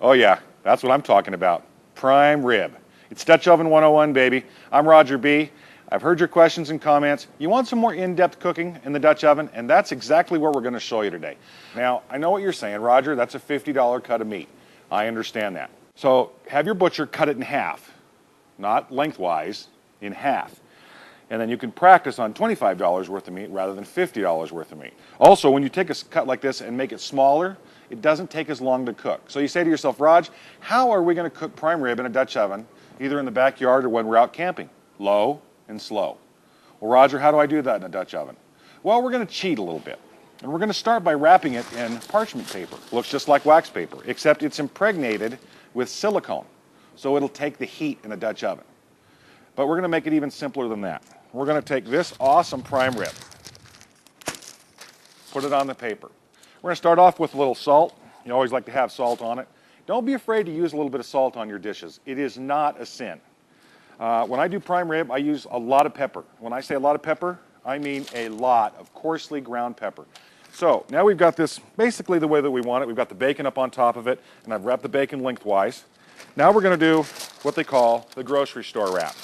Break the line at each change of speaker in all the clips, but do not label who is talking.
Oh yeah, that's what I'm talking about. Prime rib. It's Dutch Oven 101, baby. I'm Roger B. I've heard your questions and comments. You want some more in-depth cooking in the Dutch oven, and that's exactly what we're going to show you today. Now, I know what you're saying, Roger, that's a $50 cut of meat. I understand that. So have your butcher cut it in half, not lengthwise, in half. And then you can practice on $25 worth of meat rather than $50 worth of meat. Also, when you take a cut like this and make it smaller, it doesn't take as long to cook. So you say to yourself, Raj, how are we going to cook prime rib in a Dutch oven, either in the backyard or when we're out camping? Low and slow. Well, Roger, how do I do that in a Dutch oven? Well, we're going to cheat a little bit. And we're going to start by wrapping it in parchment paper. Looks just like wax paper, except it's impregnated with silicone. So it'll take the heat in a Dutch oven. But we're going to make it even simpler than that. We're going to take this awesome prime rib, put it on the paper. We're going to start off with a little salt. You always like to have salt on it. Don't be afraid to use a little bit of salt on your dishes. It is not a sin. When I do prime rib, I use a lot of pepper. When I say a lot of pepper, I mean a lot of coarsely ground pepper. So now we've got this basically the way that we want it. We've got the bacon up on top of it, and I've wrapped the bacon lengthwise. Now we're going to do what they call the grocery store wrap.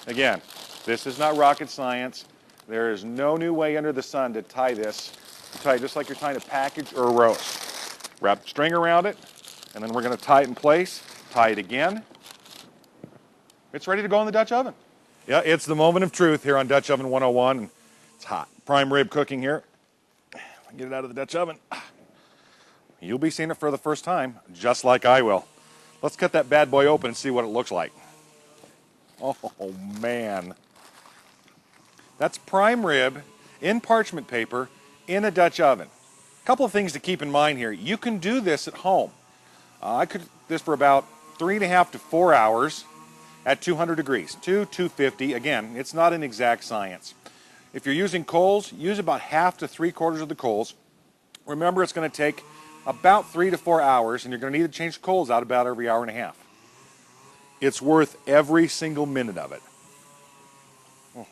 Again, this is not rocket science. There is no new way under the sun to tie this. Tie it just like you're tying a package or a roast. Wrap string around it, and then we're going to tie it in place, tie it again. It's ready to go in the Dutch oven. Yeah, it's the moment of truth here on Dutch Oven 101. It's hot. Prime rib cooking here. Get it out of the Dutch oven. You'll be seeing it for the first time, just like I will. Let's cut that bad boy open and see what it looks like. Oh, man. That's prime rib in parchment paper in a Dutch oven. A couple of things to keep in mind here. You can do this at home. I cooked this for about 3.5 to 4 hours at 200 degrees, 250. Again, it's not an exact science. If you're using coals, use about half to 3/4 of the coals. Remember, it's going to take about 3 to 4 hours, and you're going to need to change the coals out about every hour and a half. It's worth every single minute of it. Oh.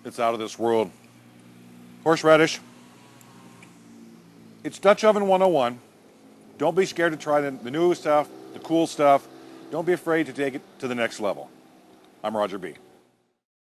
It's out of this world. Horseradish. It's Dutch Oven 101. Don't be scared to try the new stuff, the cool stuff. Don't be afraid to take it to the next level. I'm Roger B.